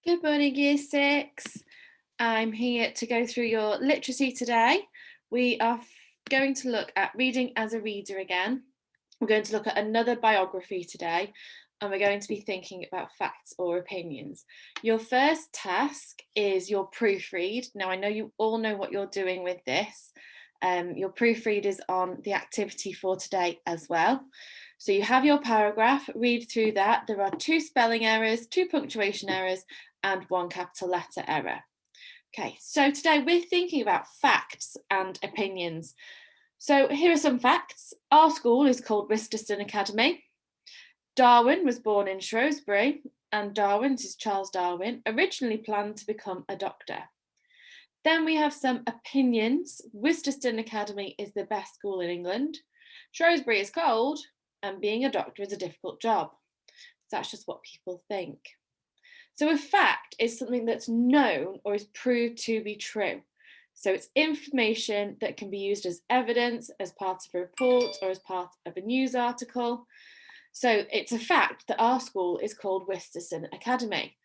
Good morning, Year 6. I'm here to go through your literacy today. We are going to look at reading as a reader again. We're going to look at another biography today, and we're going to be thinking about facts or opinions. Your first task is your proofread. Now, I know you all know what you're doing with this. Your proofread is on the activity for today as well. So you have your paragraph, read through that. There are 2 spelling errors, 2 punctuation errors, and 1 capital letter error. Okay, so today we're thinking about facts and opinions. So here are some facts. Our school is called Wisterton Academy. Darwin was born in Shrewsbury, and Darwin, this is Charles Darwin, originally planned to become a doctor. Then we have some opinions. Wisterton Academy is the best school in England. Shrewsbury is cold, and being a doctor is a difficult job. That's just what people think. So a fact is something that's known or is proved to be true. So it's information that can be used as evidence, as part of a report, or as part of a news article. So it's a fact that our school is called Wisterton Academy.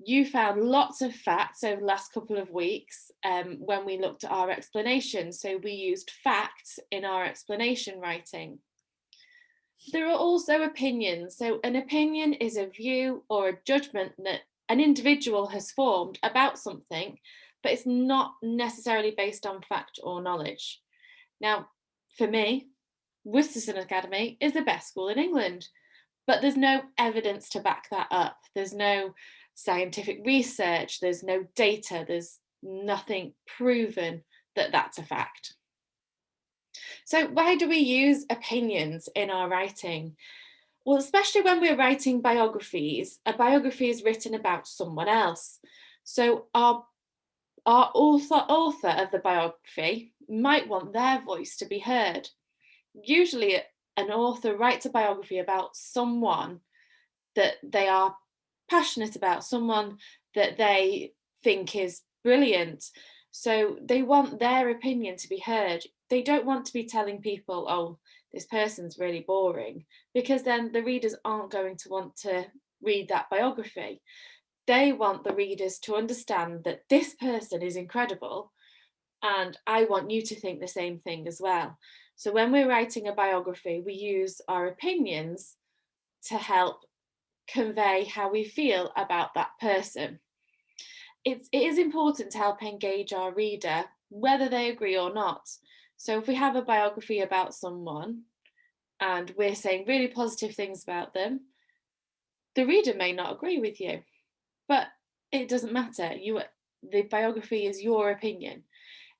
You found lots of facts over the last couple of weeks when we looked at our explanation. So we used facts in our explanation writing. There are also opinions. So an opinion is a view or a judgment that an individual has formed about something, but it's not necessarily based on fact or knowledge. Now, for me, Wisterton Academy is the best school in England, but there's no evidence to back that up. There's no scientific research, there's no data, there's nothing proven that that's a fact. So why do we use opinions in our writing? Well, especially when we're writing biographies, a biography is written about someone else. So our author of the biography might want their voice to be heard. Usually an author writes a biography about someone that they are passionate about, someone that they think is brilliant. So they want their opinion to be heard. They don't want to be telling people, oh, this person's really boring, because then the readers aren't going to want to read that biography. They want the readers to understand that this person is incredible, and I want you to think the same thing as well. So when we're writing a biography, we use our opinions to help convey how we feel about that person. It is important to help engage our reader, whether they agree or not. So if we have a biography about someone and we're saying really positive things about them, the reader may not agree with you, but it doesn't matter. The biography is your opinion.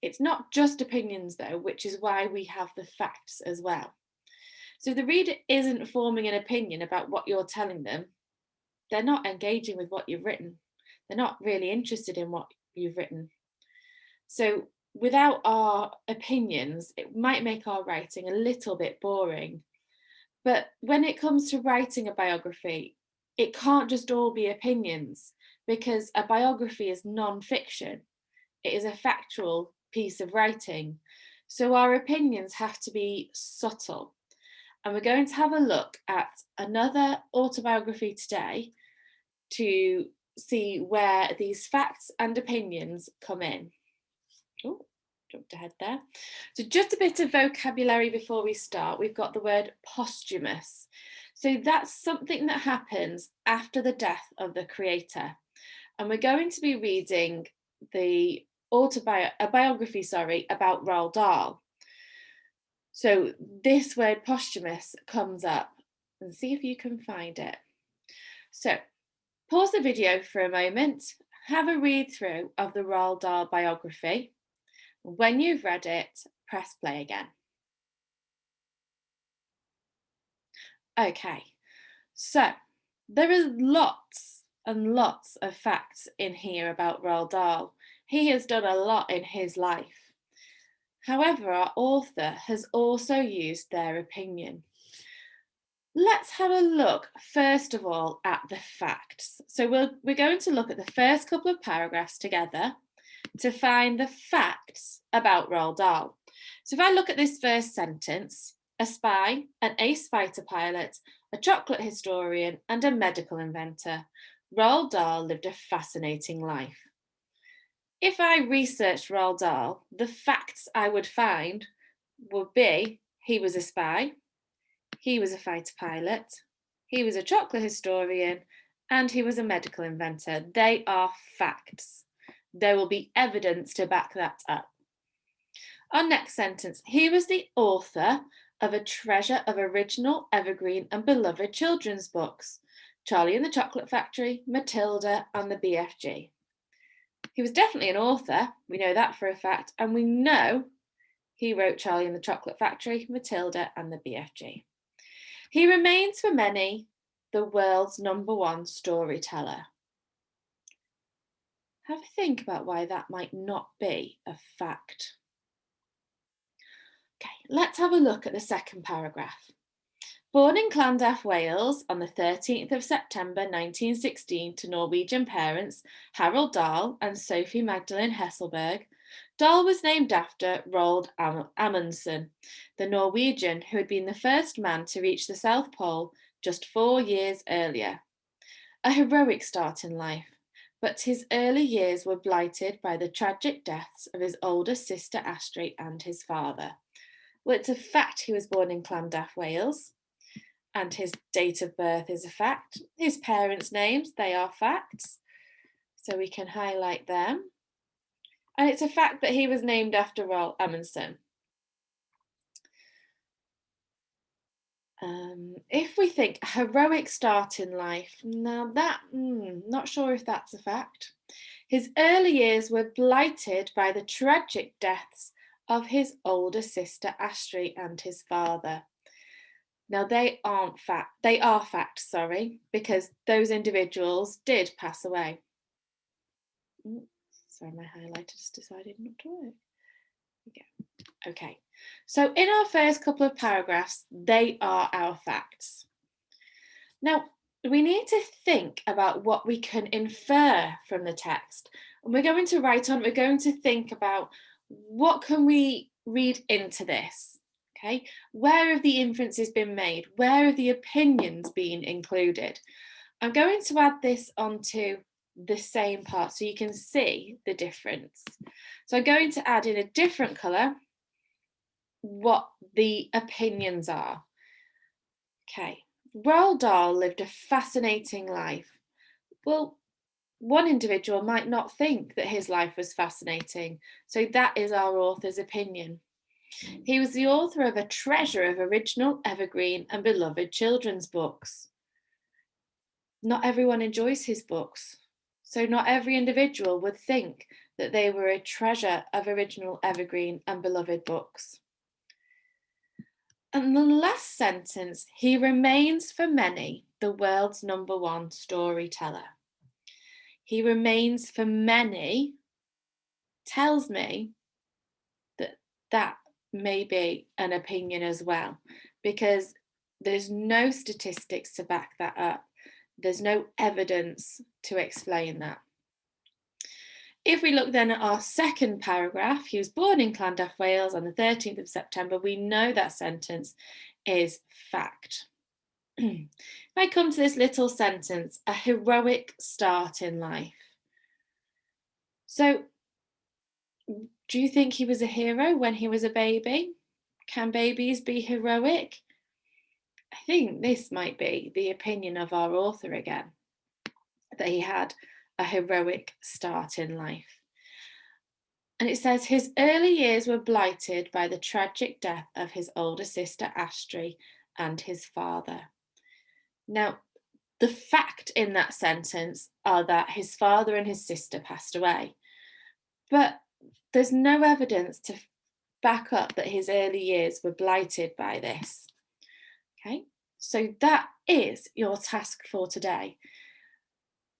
It's not just opinions though, which is why we have the facts as well. So the reader isn't forming an opinion about what you're telling them. They're not engaging with what you've written. They're not really interested in what you've written. So without our opinions, it might make our writing a little bit boring. But when it comes to writing a biography, it can't just all be opinions, because a biography is non-fiction. It is a factual piece of writing. So our opinions have to be subtle. And we're going to have a look at another autobiography today to see where these facts and opinions come in. Oh, jumped ahead there. So just a bit of vocabulary before we start. We've got the word posthumous. So that's something that happens after the death of the creator. And we're going to be reading a biography about Roald Dahl. So this word posthumous comes up, and see if you can find it. So pause the video for a moment, have a read through of the Roald Dahl biography. When you've read it, press play again. Okay, so there are lots and lots of facts in here about Roald Dahl. He has done a lot in his life. However, our author has also used their opinion. Let's have a look, first of all, at the facts. So we're going to look at the first couple of paragraphs together to find the facts about Roald Dahl. So if I look at this first sentence, a spy, an ace fighter pilot, a chocolate historian, and a medical inventor. Roald Dahl lived a fascinating life. If I researched Roald Dahl, the facts I would find would be he was a spy, he was a fighter pilot, he was a chocolate historian, and he was a medical inventor. They are facts. There will be evidence to back that up. Our next sentence, he was the author of a treasure of original, evergreen, and beloved children's books. Charlie and the Chocolate Factory, Matilda, and the BFG. He was definitely an author, we know that for a fact, and we know he wrote Charlie and the Chocolate Factory, Matilda, and the BFG. He remains for many the world's #1 storyteller. Have a think about why that might not be a fact. Okay, let's have a look at the second paragraph. Born in Llandaff, Wales on the 13th of September 1916 to Norwegian parents Harold Dahl and Sophie Magdalene Hesselberg, Dahl was named after Roald Amundsen, the Norwegian who had been the first man to reach the South Pole just 4 years earlier. A heroic start in life, but his early years were blighted by the tragic deaths of his older sister Astrid and his father. Well, it's a fact he was born in Llandaff, Wales, and his date of birth is a fact. His parents' names, they are facts, so we can highlight them. And it's a fact that he was named after Roald Amundsen. If we think a heroic start in life, now that, not sure if that's a fact. His early years were blighted by the tragic deaths of his older sister Astrid and his father. Now they are facts, because those individuals did pass away. Sorry, my highlighter just decided not to work. Okay, so in our first couple of paragraphs, they are our facts. Now, we need to think about what we can infer from the text. And we're going to think about what can we read into this, okay? Where have the inferences been made? Where have the opinions been included? I'm going to add this onto the same part so you can see the difference. So I'm going to add in a different colour what the opinions are. Okay, Roald Dahl lived a fascinating life. Well, one individual might not think that his life was fascinating, so that is our author's opinion. He was the author of a treasure of original, evergreen, and beloved children's books. Not everyone enjoys his books, so not every individual would think that they were a treasure of original, evergreen, and beloved books. And the last sentence, he remains for many the world's #1 storyteller. He remains for many tells me that that may be an opinion as well, because there's no statistics to back that up. There's no evidence to explain that. If we look then at our second paragraph, he was born in Llandaff, Wales on the 13th of September, we know that sentence is fact. If I come to this little sentence, a heroic start in life. So, do you think he was a hero when he was a baby? Can babies be heroic? I think this might be the opinion of our author again, that he had a heroic start in life. And it says his early years were blighted by the tragic death of his older sister Astrid and his father. Now, the fact in that sentence are that his father and his sister passed away, but there's no evidence to back up that his early years were blighted by this. Okay, so that is your task for today.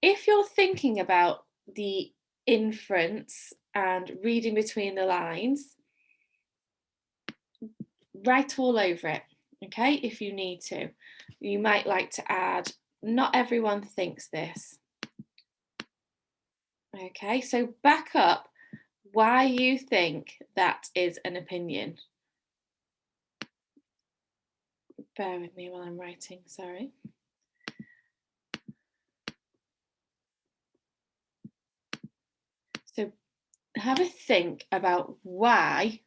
If you're thinking about the inference and reading between the lines, write all over it, okay, if you need to. You might like to add, not everyone thinks this. Okay, so back up why you think that is an opinion. Bear with me while I'm writing, sorry. have a think about why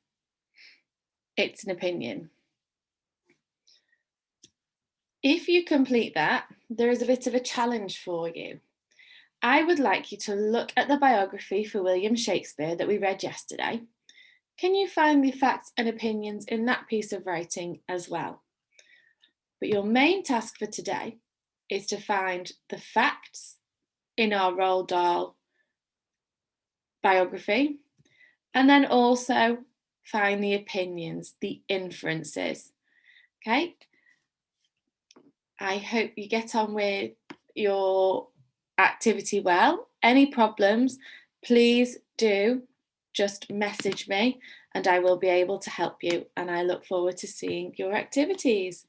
it's an opinion. If you complete that, there is a bit of a challenge for you. I would like you to look at the biography for William Shakespeare that we read yesterday. Can you find the facts and opinions in that piece of writing as well? But your main task for today is to find the facts in our Roald Dahl biography, and then also find the opinions, the inferences. Okay? I hope you get on with your activity well. Any problems, please do just message me and I will be able to help you. And I look forward to seeing your activities.